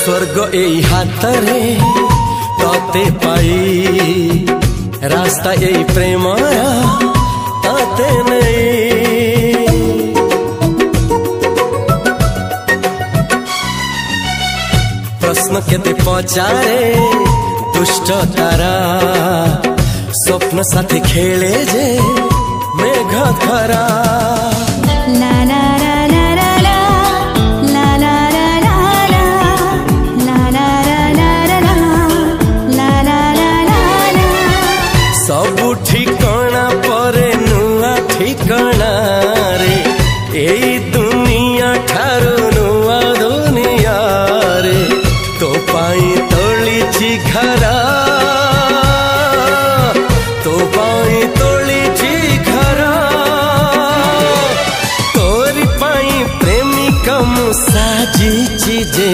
स्वर्ग एई हातरे तते पाई रास्ता एई प्रेम तते नहीं। प्रश्न केते पचारे दुष्ट तारा स्वप्न साथी खेले जे मेघ खरा। सबु ठिकाना परे नुआ ठिकाना रे एई दुनिया ठारू नुआ दुनिया रे। तो पाई तोलिछि घरा तो पाई तोलिछि घरा तोरी पाई प्रेमिका मु साजिछि जे।